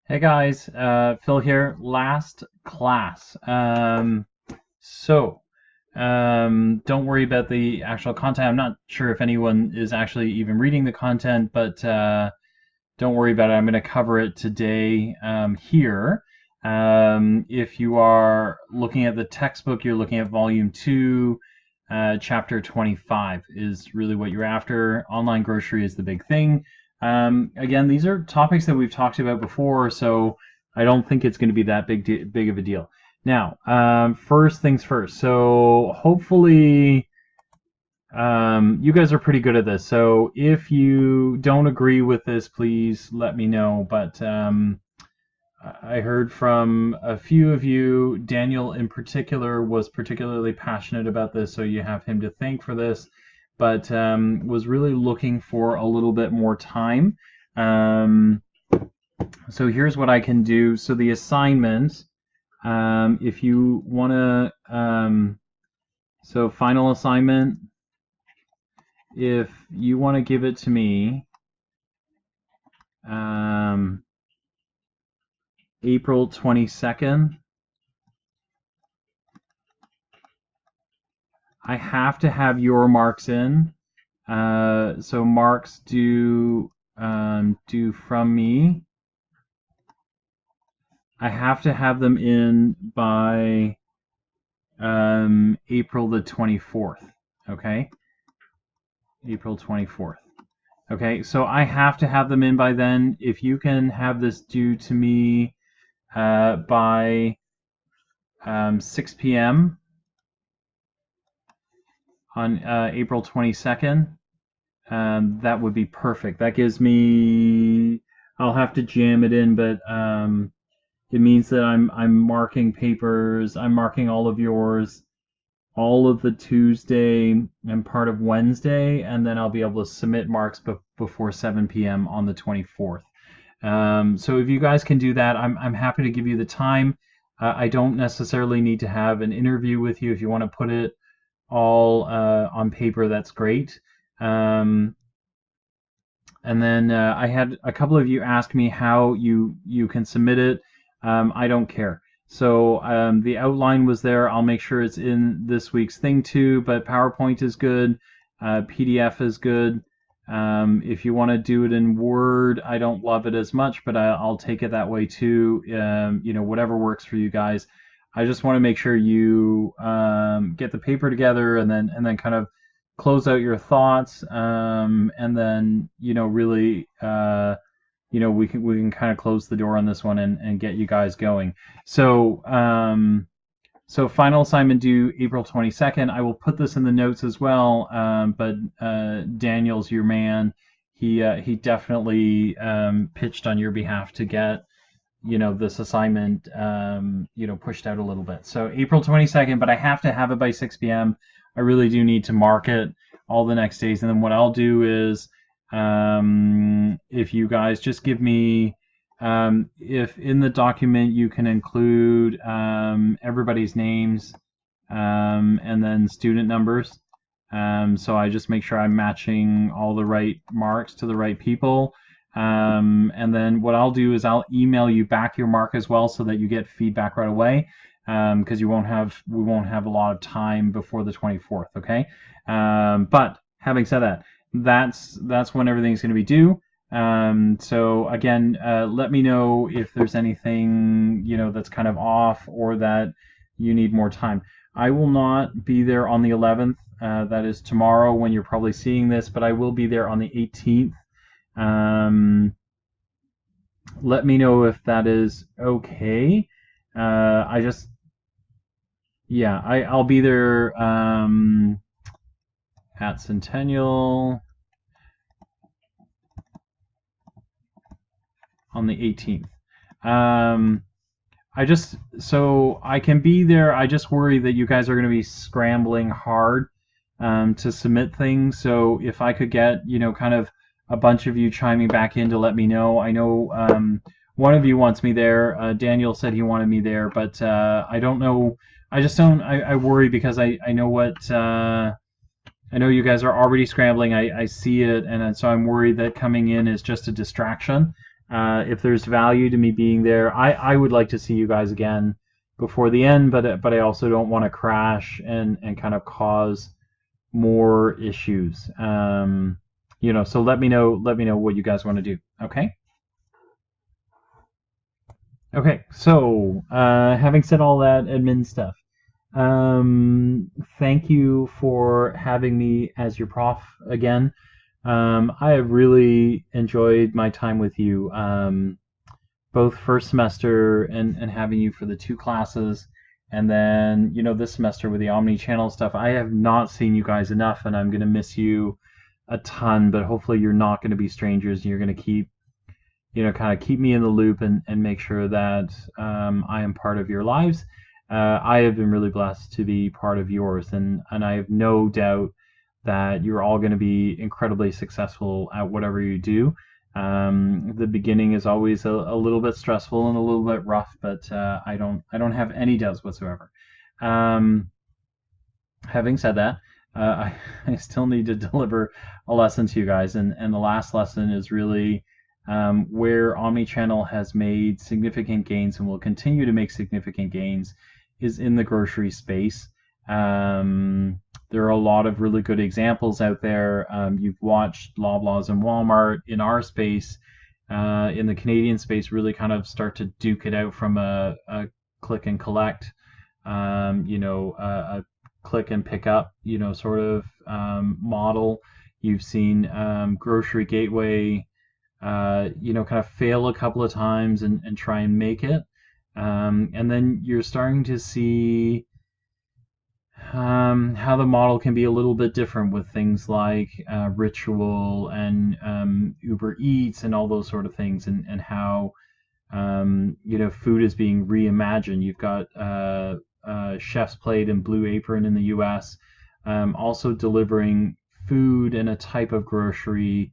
Hey guys, Phil here. Last class. Don't worry about the actual content. I'm not sure if anyone is actually even reading the content, but don't worry about it. I'm going to cover it today here. If you are looking at the textbook, you're looking at volume 2, chapter 25 is really what you're after. Online grocery is the big thing. Again, these are topics that we've talked about before, so I don't think it's going to be that big of a deal. Now, first things first. So hopefully, you guys are pretty good at this. So if you don't agree with this, please let me know. But I heard from a few of you. Daniel in particular was particularly passionate about this, so you have him to thank for this, but was really looking for a little bit more time. So here's what I can do. So the assignment, if you want to, so final assignment, if you want to give it to me, April 22nd, I have to have your marks in. So marks due from me. I have to have them in by April the 24th. Okay, April 24th. Okay, so I have to have them in by then. If you can have this due to me by 6 p.m. on April 22nd, that would be perfect. That gives me, I'll have to jam it in, but it means that I'm marking papers. I'm marking all of yours, all of the Tuesday and part of Wednesday, and then I'll be able to submit marks before 7 p.m. on the 24th. So if you guys can do that, I'm happy to give you the time. I don't necessarily need to have an interview with you. If you want to put it all on paper, that's great. And then I had a couple of you ask me how you can submit it. I don't care. So the outline was there. I'll make sure it's in this week's thing too, but PowerPoint is good. PDF is good. If you want to do it in Word, I don't love it as much, but I'll take it that way too. Whatever works for you guys. I just want to make sure you get the paper together and then kind of close out your thoughts, and then really we can kind of close the door on this one and get you guys going. So final assignment due April 22nd. I will put this in the notes as well, but Daniel's your man. He definitely pitched on your behalf to get this assignment pushed out a little bit. So April 22nd, but I have to have it by 6 p.m. I really do need to mark it all the next days. And then what I'll do is, if you guys just give me, if in the document you can include everybody's names, and then student numbers. So I just make sure I'm matching all the right marks to the right people. And then what I'll do is I'll email you back your mark as well, so that you get feedback right away, because we won't have a lot of time before the 24th. Okay. But having said that, that's when everything's going to be due. So again, let me know if there's anything that's kind of off, or that you need more time. I will not be there on the 11th. That is tomorrow when you're probably seeing this, but I will be there on the 18th. Let me know if that is okay. I'll be there at Centennial on the 18th. So I can be there. I just worry that you guys are going to be scrambling hard to submit things. So if I could get kind of a bunch of you chiming back in to let me know. I know one of you wants me there. Daniel said he wanted me there, but I don't know. I just don't. I worry because I know what. I know you guys are already scrambling. I see it, and so I'm worried that coming in is just a distraction. If there's value to me being there, I would like to see you guys again before the end, but I also don't want to crash and kind of cause more issues. So let me know what you guys want to do. Okay. Okay. So having said all that admin stuff, thank you for having me as your prof again. I have really enjoyed my time with you, both first semester and having you for the two classes, and then this semester with the omni-channel stuff. I have not seen you guys enough, and I'm gonna miss you a ton. But hopefully, you're not gonna be strangers, and you're gonna keep kind of keep me in the loop and make sure that I am part of your lives. I have been really blessed to be part of yours, and I have no doubt that you're all going to be incredibly successful at whatever you do. The beginning is always a little bit stressful and a little bit rough, but I don't have any doubts whatsoever. Um, Having said that, I still need to deliver a lesson to you guys, and the last lesson is really where Omnichannel has made significant gains and will continue to make significant gains is in the grocery space. There are a lot of really good examples out there. You've watched Loblaws and Walmart in our space, in the Canadian space, really kind of start to duke it out from a click and collect, a click and pick up, sort of model. You've seen Grocery Gateway, kind of fail a couple of times and try and make it. And then you're starting to see how the model can be a little bit different with things like Ritual and Uber Eats and all those sort of things, and how food is being reimagined. You've got Chef's Plate and Blue Apron in the U.S. Also delivering food in a type of grocery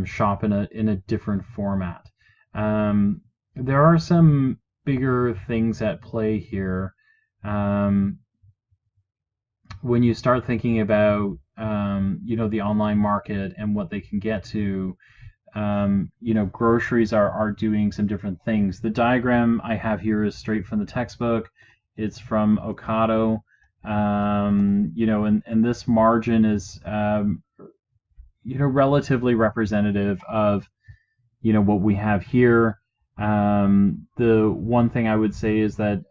shop in a different format. There are some bigger things at play here. When you start thinking about the online market and what they can get to, groceries are doing some different things. The diagram I have here is straight from the textbook. It's from Ocado. And this margin is relatively representative of what we have here. The one thing I would say is that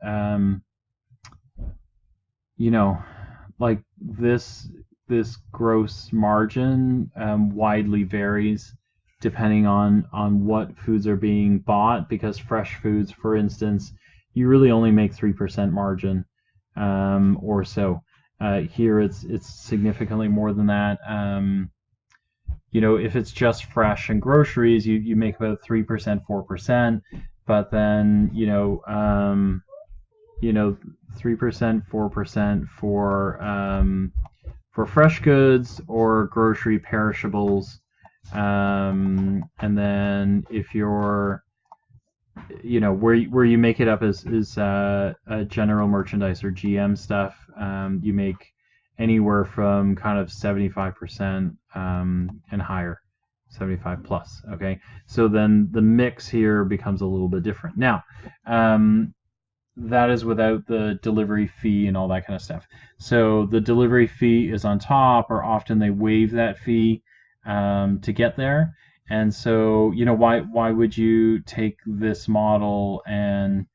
like this gross margin widely varies depending on what foods are being bought, because fresh foods, for instance, you really only make 3% margin or so. Here it's significantly more than that. If it's just fresh and groceries, you make about 3%, 4%, but then 3%, 4% for fresh goods or grocery perishables, and then if you're where you make it up is general merchandise or GM stuff, you make anywhere from kind of 75% and higher, 75 plus. Okay, so then the mix here becomes a little bit different. Now, that is without the delivery fee and all that kind of stuff. So the delivery fee is on top, or often they waive that fee to get there. And so, why would you take this model and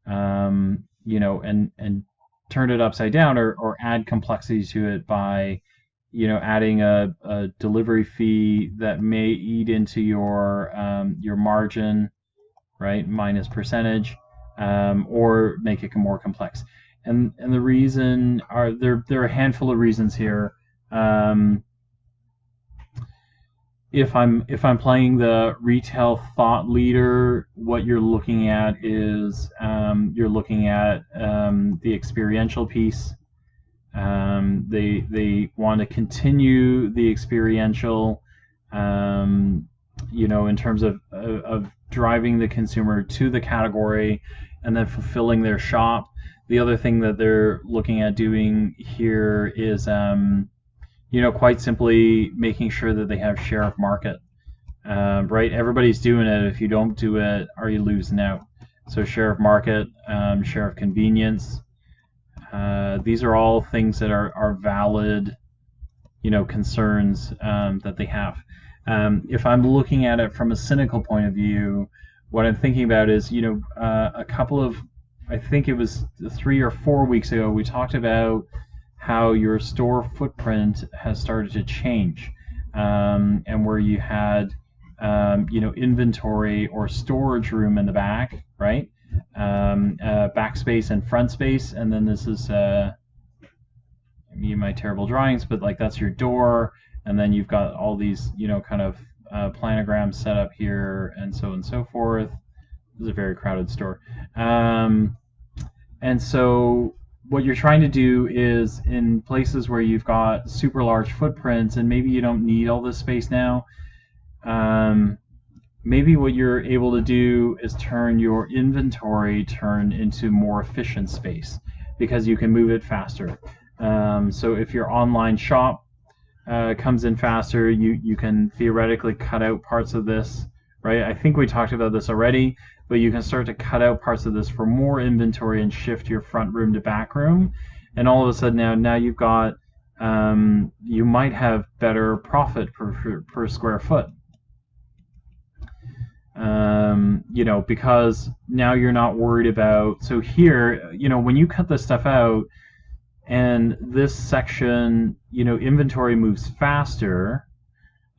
and turn it upside down, or add complexity to it by adding a delivery fee that may eat into your margin, right, minus percentage, or make it more complex. And the reason there are a handful of reasons here. If I'm playing the retail thought leader, what you're looking at is the experiential piece. They want to continue the experiential, in terms of driving the consumer to the category and then fulfilling their shop. The other thing that they're looking at doing here is quite simply making sure that they have share of market. right? Everybody's doing it. If you don't do it, are you losing out? So share of market, share of convenience. These are all things that are valid, concerns that they have. If I'm looking at it from a cynical point of view, what I'm thinking about is, a couple of, I think it was 3 or 4 weeks ago, we talked about how your store footprint has started to change, and where you had, inventory or storage room in the back, right? Back space and front space, and then this is my terrible drawings, but like that's your door, and then you've got all these, kind of planograms set up here, and so on and so forth. This is a very crowded store. And so what you're trying to do is, in places where you've got super large footprints and maybe you don't need all this space now, maybe what you're able to do is turn your inventory into more efficient space, because you can move it faster. So if your online shop comes in faster, you can theoretically cut out parts of this, right? I think we talked about this already, but you can start to cut out parts of this for more inventory and shift your front room to back room, and all of a sudden now you've got, you might have better profit per square foot. Because now you're not worried about, so here, when you cut this stuff out, and this section, inventory moves faster,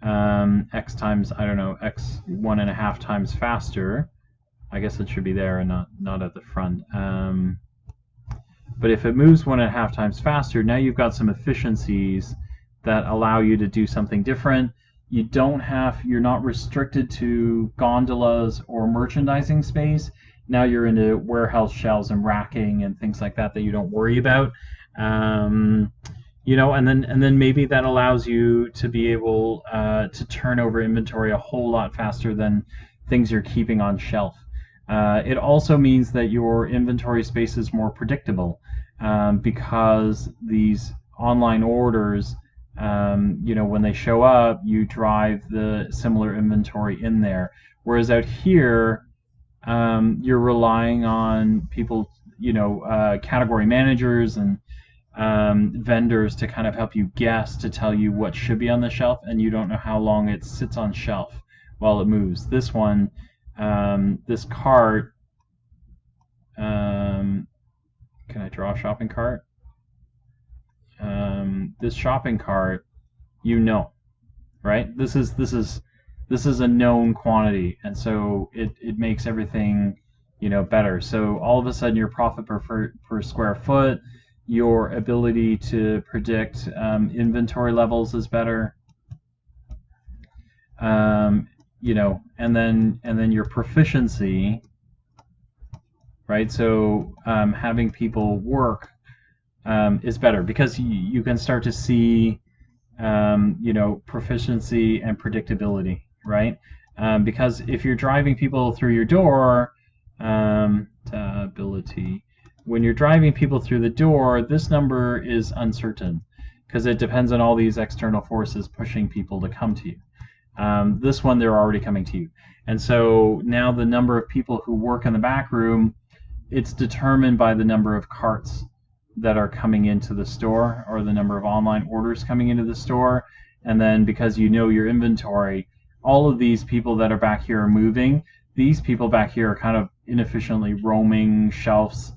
x times, I don't know, x 1.5 times faster. I guess it should be there and not at the front. But if it moves 1.5 times faster, now you've got some efficiencies that allow you to do something different. You're not restricted to gondolas or merchandising space. Now you're into warehouse shelves and racking and things like that you don't worry about. And then maybe that allows you to be able to turn over inventory a whole lot faster than things you're keeping on shelf. It also means that your inventory space is more predictable, because these online orders, when they show up, you drive the similar inventory in there. Whereas out here, you're relying on people, category managers and vendors to kind of help you guess, to tell you what should be on the shelf, and you don't know how long it sits on shelf while it moves. This one, this cart, can I draw a shopping cart? This shopping cart, right? This is a known quantity, and so it makes everything, better. So all of a sudden, your profit per square foot, your ability to predict inventory levels is better. And then your proficiency, right? So having people work is better, because you can start to see, proficiency and predictability, right? Because if you're driving people through your door, ability. When you're driving people through the door, this number is uncertain, because it depends on all these external forces pushing people to come to you. This one, they're already coming to you. And so now the number of people who work in the back room, it's determined by the number of carts that are coming into the store, or the number of online orders coming into the store. And then because your inventory, all of these people that are back here are moving. These people back here are kind of inefficiently roaming shelves,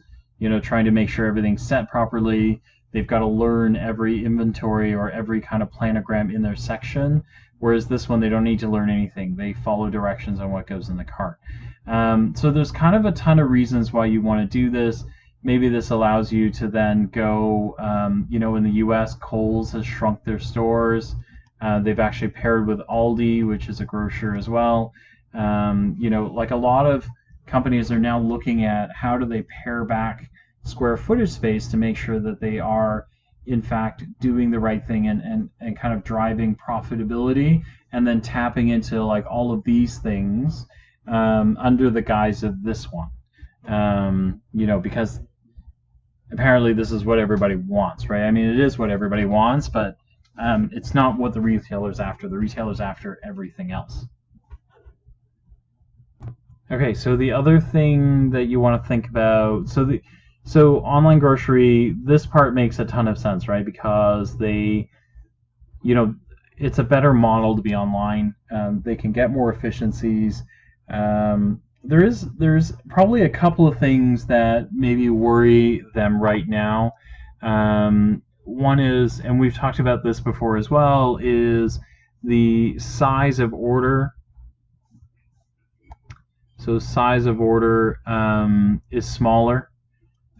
trying to make sure everything's set properly. They've got to learn every inventory or every kind of planogram in their section. Whereas this one, they don't need to learn anything. They follow directions on what goes in the cart. So there's kind of a ton of reasons why you want to do this. Maybe this allows you to then go, in the US, Kohl's has shrunk their stores. They've actually paired with Aldi, which is a grocer as well. Like a lot of companies are now looking at how do they pare back square footage space to make sure that they are in fact doing the right thing and kind of driving profitability, and then tapping into like all of these things under the guise of this one, because apparently this is what everybody wants, right? I mean, it is what everybody wants, but it's not what the retailer's after. The retailer's after everything else. Okay, so the other thing that you want to think about, so online grocery, this part makes a ton of sense, right? Because you know, it's a better model to be online. They can get more efficiencies. There's probably a couple of things that maybe worry them right now. One is, and we've talked about this before as well, is the size of order. So size of order is smaller.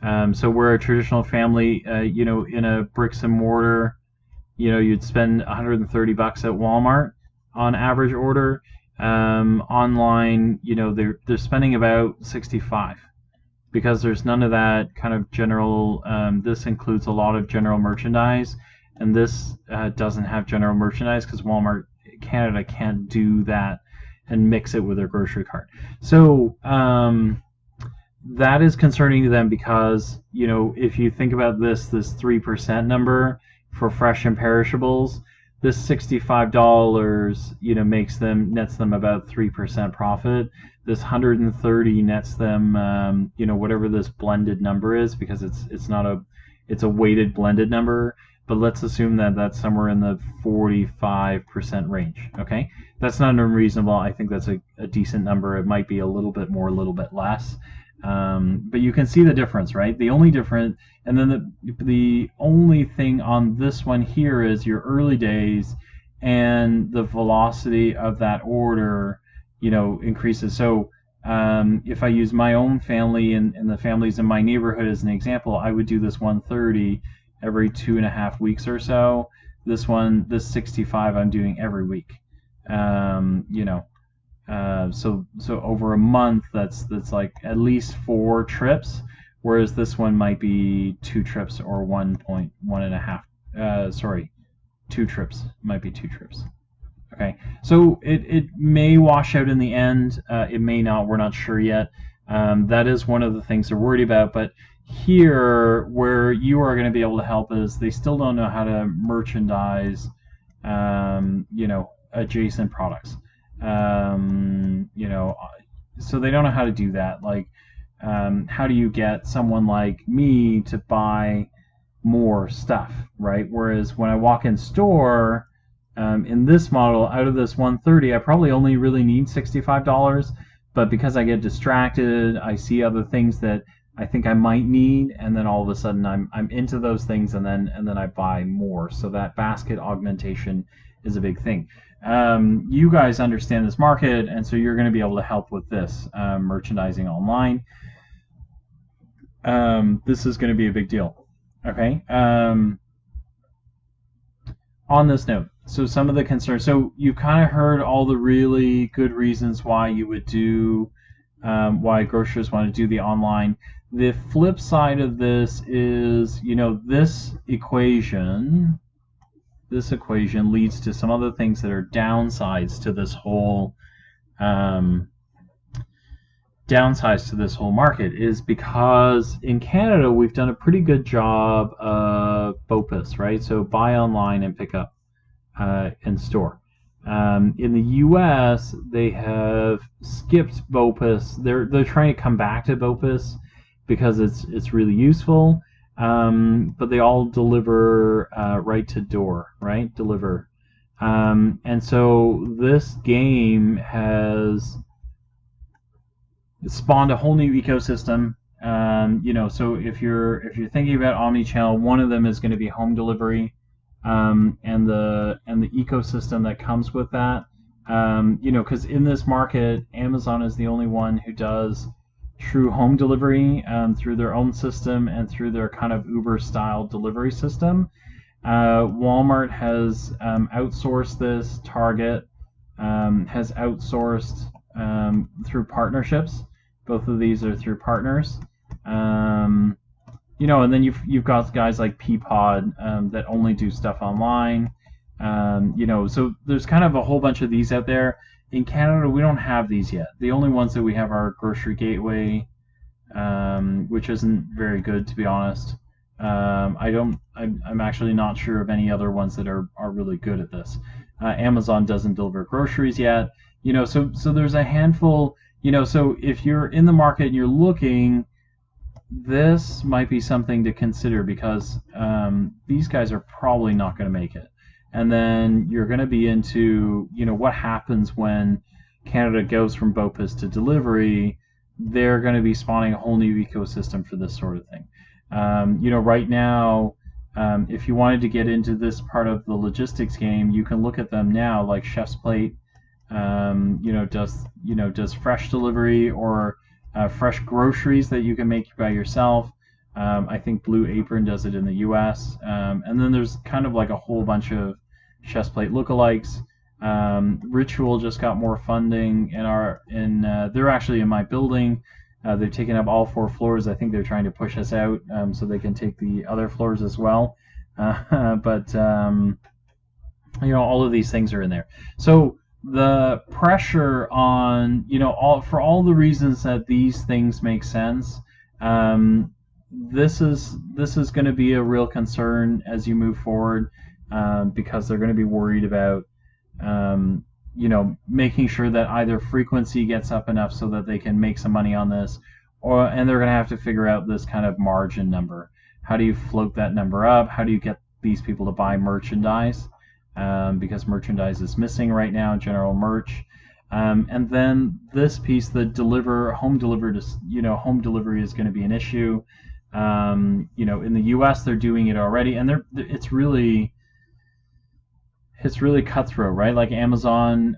So where a traditional family, in a bricks and mortar, you'd spend $130 at Walmart on average order. Online, they're spending about 65 because there's none of that kind of general. This includes a lot of general merchandise, and this doesn't have general merchandise because Walmart Canada can't do that and mix it with their grocery cart. So that is concerning to them because if you think about this 3% number for fresh and perishables, this $65 nets them about 3% profit. This 130 nets them whatever this blended number is, because it's a weighted blended number, but let's assume that that's somewhere in the 45% range. Okay, that's not unreasonable. I think that's a decent number. It might be a little bit more, a little bit less. But you can see the difference, right? The only difference, and then the only thing on this one here is your early days, and the velocity of that order, increases. So if I use my own family and the families in my neighborhood as an example, I would do this 130 every 2.5 weeks or so. This 65, I'm doing every week. So over a month, that's like at least 4 trips, whereas this one might be 2 trips or 1.5. Sorry, 2 trips. Might be 2 trips. Okay, so it may wash out in the end. It may not. We're not sure yet. That is one of the things they're worried about. But here, where you are going to be able to help is they still don't know how to merchandise, adjacent products. So they don't know how to do that. Like, how do you get someone like me to buy more stuff, right? Whereas when I walk in store, in this model, out of this 130, I probably only really need $65. But because I get distracted, I see other things that I think I might need, and then all of a sudden I'm into those things, and then I buy more. So that basket augmentation is a big thing. You guys understand this market, and so you're going to be able to help with this merchandising online. This is going to be a big deal. Okay. On this note, so some of the concerns. So you kind of heard all the really good reasons why you would do, why grocers want to do the online. The flip side of this is, this equation leads to some other things that are downsides to this whole market, is because in Canada we've done a pretty good job of BOPUS, right? So buy online and pick up in store. In the U.S. they have skipped BOPUS. They're trying to come back to BOPUS because it's really useful. But they all deliver right to door, right? Deliver. And so this game has spawned a whole new ecosystem. So if you're thinking about omnichannel, one of them is going to be home delivery, and the ecosystem that comes with that. Because in this market, Amazon is the only one who does true home delivery through their own system and through their kind of Uber-style delivery system. Walmart has outsourced this. Target has outsourced through partnerships. Both of these are through partners. And then you've got guys like Peapod that only do stuff online. So there's kind of a whole bunch of these out there. In Canada, we don't have these yet. The only ones that we have are Grocery Gateway, which isn't very good, to be honest. I'm actually not sure of any other ones that are really good at this. Amazon doesn't deliver groceries yet. So there's a handful. So if you're in the market and you're looking, this might be something to consider because these guys are probably not going to make it. And then you're going to be into, what happens when Canada goes from BOPIS to delivery. They're going to be spawning a whole new ecosystem for this sort of thing. Right now, if you wanted to get into this part of the logistics game, you can look at them now, like Chef's Plate, does fresh delivery or fresh groceries that you can make by yourself. I think Blue Apron does it in the U.S. And then there's kind of like a whole bunch of Chef's Plate lookalikes. Ritual just got more funding they're actually in my building. They've taken up all 4 floors. I think they're trying to push us out so they can take the other floors as well. But all of these things are in there. So the pressure on, for all the reasons that these things make sense, this is going to be a real concern as you move forward, because they're going to be worried about, making sure that either frequency gets up enough so that they can make some money on this, and they're going to have to figure out this kind of margin number. How do you float that number up? How do you get these people to buy merchandise? Because merchandise is missing right now, general merch. And then this piece, the home delivery is going to be an issue. In the U.S. they're doing it already, and it's really cutthroat, right? Like Amazon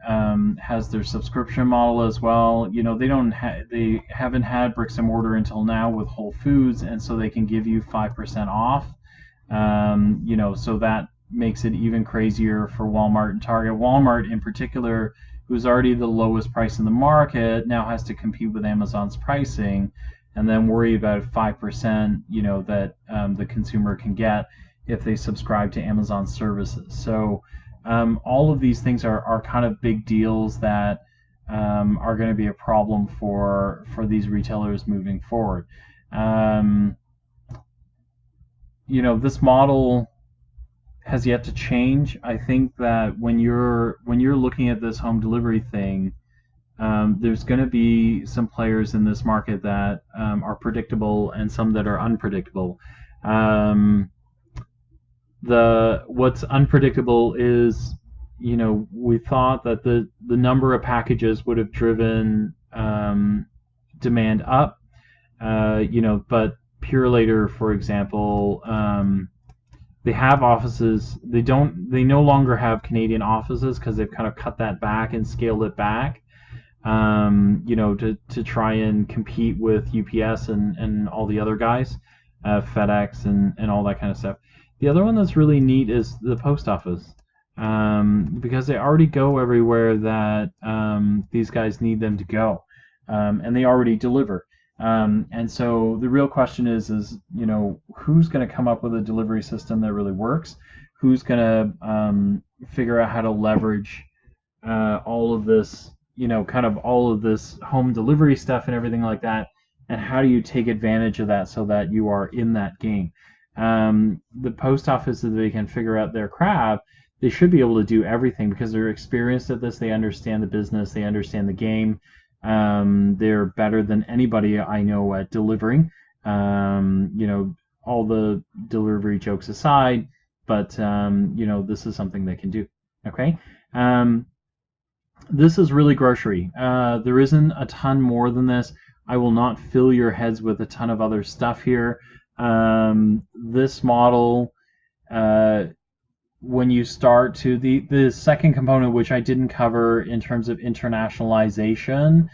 has their subscription model as well. They haven't had bricks and mortar until now with Whole Foods, and so they can give you 5% off. So that makes it even crazier for Walmart and Target. Walmart in particular, who's already the lowest price in the market, now has to compete with Amazon's pricing and then worry about 5%, that the consumer can get if they subscribe to Amazon services. So all of these things are kind of big deals that are going to be a problem for these retailers moving forward. This model has yet to change. I think that when you're looking at this home delivery thing, there's going to be some players in this market that are predictable and some that are unpredictable. What's unpredictable is, we thought that the number of packages would have driven demand up, but Purolator, for example, they have offices. They no longer have Canadian offices because they've kind of cut that back and scaled it back, to try and compete with UPS and all the other guys, FedEx and all that kind of stuff. The other one that's really neat is the post office, because they already go everywhere that these guys need them to go, and they already deliver. And so the real question is who's going to come up with a delivery system that really works? Who's going to figure out how to leverage all of this, kind of all of this home delivery stuff and everything like that? And how do you take advantage of that so that you are in that game? The post office, if they can figure out their craft, they should be able to do everything because they're experienced at this. They understand the business. They understand the game. They're better than anybody I know at delivering. All the delivery jokes aside, but this is something they can do. Okay. This is really grocery. There isn't a ton more than this. I will not fill your heads with a ton of other stuff here. This model, when you start to the second component, which I didn't cover in terms of internationalization,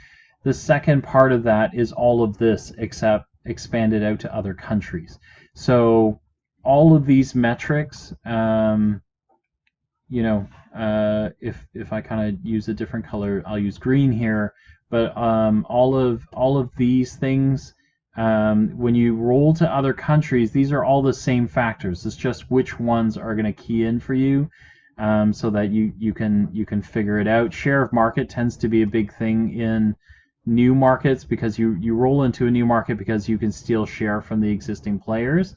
the second part of that is all of this except expanded out to other countries. So all of these metrics, if I kind of use a different color, I'll use green here. But all of these things, when you roll to other countries, these are all the same factors. It's just which ones are going to key in for you, so that you can figure it out. Share of market tends to be a big thing in new markets because you roll into a new market because you can steal share from the existing players.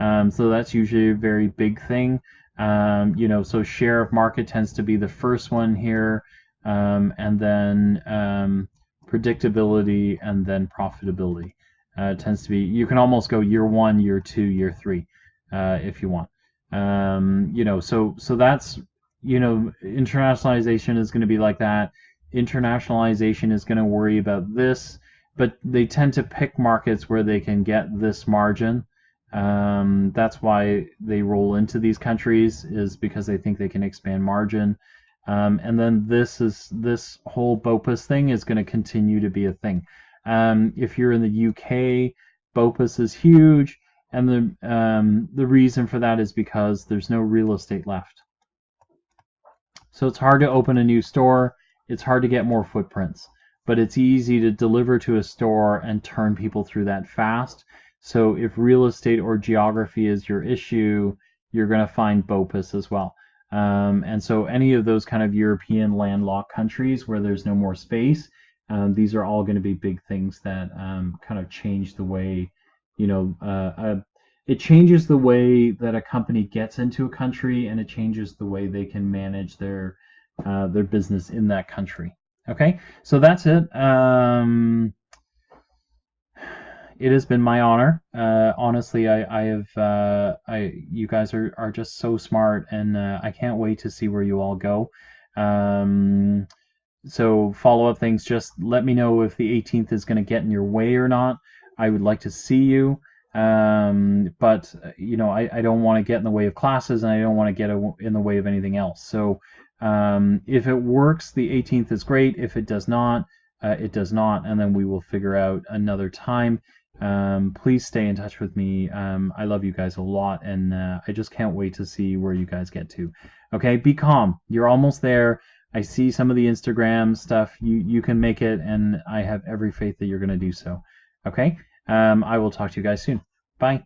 So that's usually a very big thing. So share of market tends to be the first one here, and then predictability, and then profitability. It tends to be, you can almost go year 1, year 2, year 3, if you want. So that's, internationalization is going to be like that. Internationalization is going to worry about this, but they tend to pick markets where they can get this margin. That's why they roll into these countries, is because they think they can expand margin. And then this whole BOPUS thing is going to continue to be a thing. If you're in the UK, BOPUS is huge, and the reason for that is because there's no real estate left. So it's hard to open a new store. It's hard to get more footprints, but it's easy to deliver to a store and turn people through that fast. So if real estate or geography is your issue, you're going to find BOPUS as well. And so any of those kind of European landlocked countries where there's no more space, these are all going to be big things that kind of change the way, it changes the way that a company gets into a country, and it changes the way they can manage their business in that country. Okay, so that's it. It has been my honor. Honestly, you guys are just so smart, and I can't wait to see where you all go. So follow-up things, just let me know if the 18th is going to get in your way or not. I would like to see you, but I don't want to get in the way of classes, and I don't want to get in the way of anything else. So if it works, the 18th is great. If it does not, it does not, and then we will figure out another time. Please stay in touch with me. I love you guys a lot, and I just can't wait to see where you guys get to. Okay, be calm. You're almost there. I see some of the Instagram stuff. You can make it, and I have every faith that you're going to do so. Okay? I will talk to you guys soon. Bye.